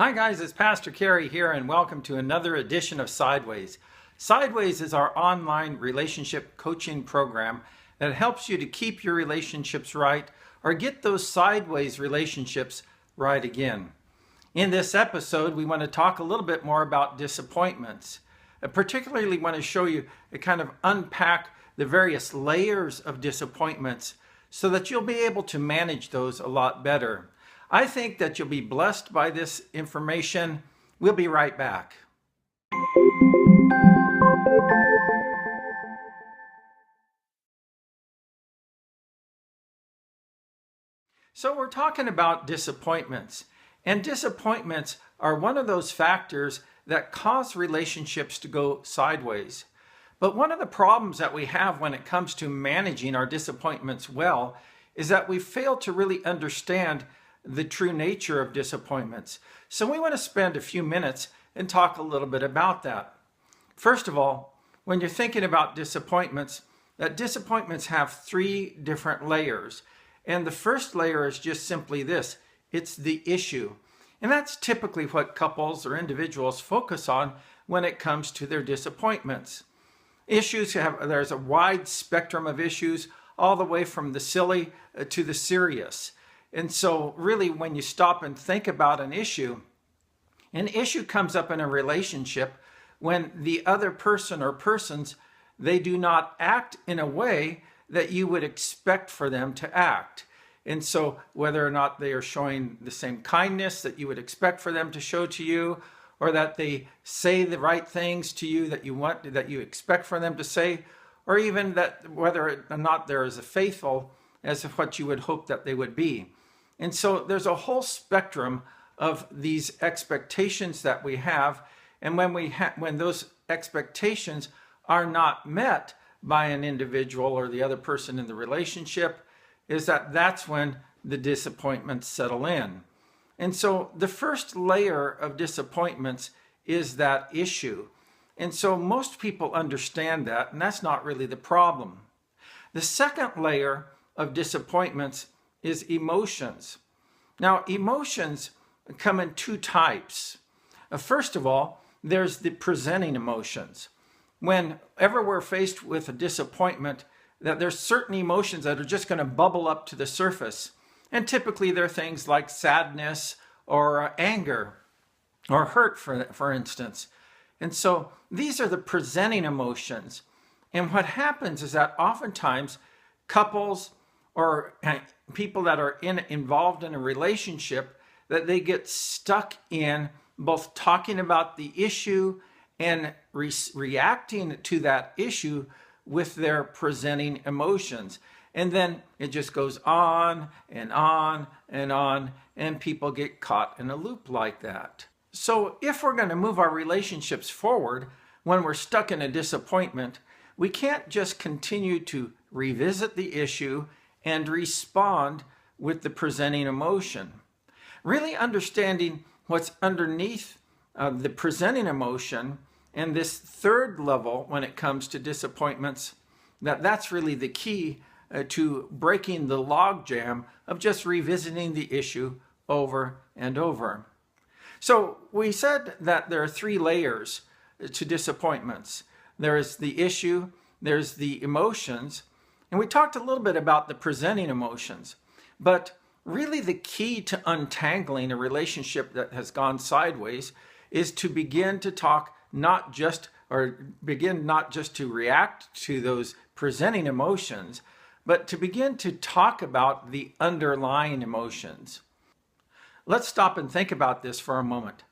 Hi guys, it's Pastor Kerry here and welcome to another edition of Sideways. Sideways is our online relationship coaching program that helps you to keep your relationships right or get those sideways relationships right again. In this episode, we want to talk a little bit more about disappointments. I particularly want to show you and kind of unpack the various layers of disappointments so that you'll be able to manage those a lot better. I think that you'll be blessed by this information. We'll be right back. So we're talking about disappointments. And disappointments are one of those factors that cause relationships to go sideways. But one of the problems that we have when it comes to managing our disappointments well is that we fail to really understand the true nature of disappointments. So we want to spend a few minutes and talk a little bit about that. First of all, when you're thinking about disappointments, that disappointments have three different layers. And the first layer is just simply this: it's the issue. And that's typically what couples or individuals focus on when it comes to their disappointments. There's a wide spectrum of issues, all the way from the silly to the serious. And so really, when you stop and think about an issue comes up in a relationship when the other person or persons, they do not act in a way that you would expect for them to act. And so whether or not they are showing the same kindness that you would expect for them to show to you, or that they say the right things to you that you expect for them to say, or even that whether or not they're as faithful as what you would hope that they would be. And so there's a whole spectrum of these expectations that we have, and when those expectations are not met by an individual or the other person in the relationship, that's when the disappointments settle in. And so the first layer of disappointments is that issue. And so most people understand that, and that's not really the problem. The second layer of disappointments is emotions. Now, emotions come in two types. First of all, there's the presenting emotions. Whenever we're faced with a disappointment, that there's certain emotions that are just going to bubble up to the surface. And typically they're things like sadness or anger or hurt, for instance. And so these are the presenting emotions. And what happens is that oftentimes couples or people that are involved in a relationship, that they get stuck in both talking about the issue and reacting to that issue with their presenting emotions. And then it just goes on and on and on, and people get caught in a loop like that. So if we're going to move our relationships forward when we're stuck in a disappointment, we can't just continue to revisit the issue and respond with the presenting emotion. Really understanding what's underneath the presenting emotion and this third level when it comes to disappointments, that's really the key to breaking the logjam of just revisiting the issue over and over. So we said that there are three layers to disappointments. There is the issue, there's the emotions, and we talked a little bit about the presenting emotions. But really the key to untangling a relationship that has gone sideways is to begin to talk not just to react to those presenting emotions, but to begin to talk about the underlying emotions. Let's stop and think about this for a moment.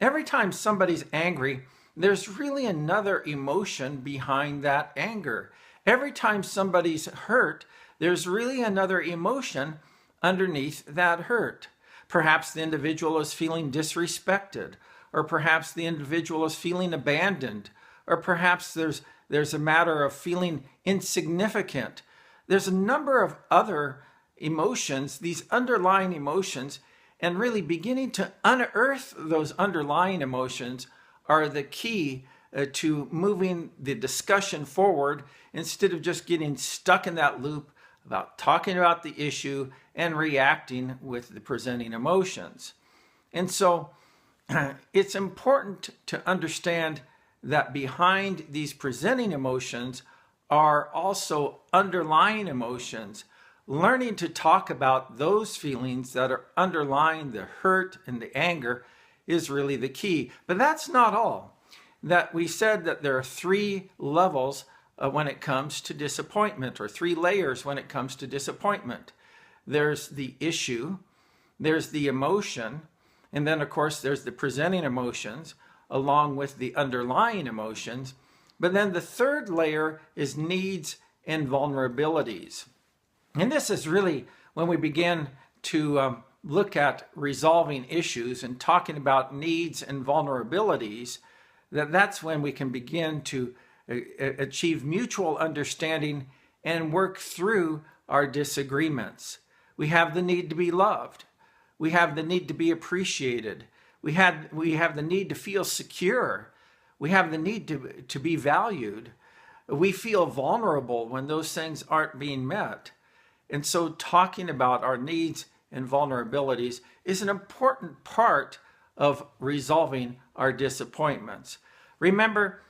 Every time somebody's angry, there's really another emotion behind that anger. Every time somebody's hurt, there's really another emotion underneath that hurt. Perhaps the individual is feeling disrespected, or perhaps the individual is feeling abandoned, or perhaps there's a matter of feeling insignificant. There's a number of other emotions, these underlying emotions, and really beginning to unearth those underlying emotions are the key to moving the discussion forward instead of just getting stuck in that loop about talking about the issue and reacting with the presenting emotions. And so it's important to understand that behind these presenting emotions are also underlying emotions. Learning to talk about those feelings that are underlying the hurt and the anger is really the key. But that's not all. That we said that there are 3 levels when it comes to disappointment, or 3 layers when it comes to disappointment. There's the issue, there's the emotion, and then of course there's the presenting emotions along with the underlying emotions. But then the 3rd layer is needs and vulnerabilities. And this is really when we begin to look at resolving issues and talking about needs and vulnerabilities, that's when we can begin to achieve mutual understanding and work through our disagreements. We have the need to be loved. We have the need to be appreciated. We have the need to feel secure. We have the need to be valued. We feel vulnerable when those things aren't being met. And so talking about our needs and vulnerabilities is an important part of resolving our disappointments. Remember,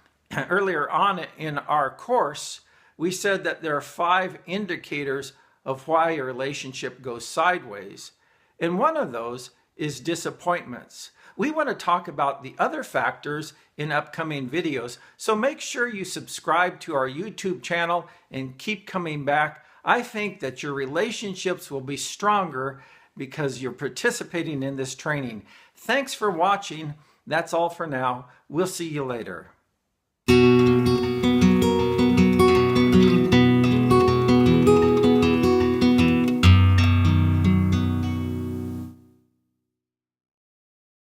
earlier on in our course, we said that there are 5 indicators of why a relationship goes sideways. And one of those is disappointments. We want to talk about the other factors in upcoming videos, so make sure you subscribe to our YouTube channel and keep coming back. I think that your relationships will be stronger because you're participating in this training. Thanks for watching. That's all for now. We'll see you later.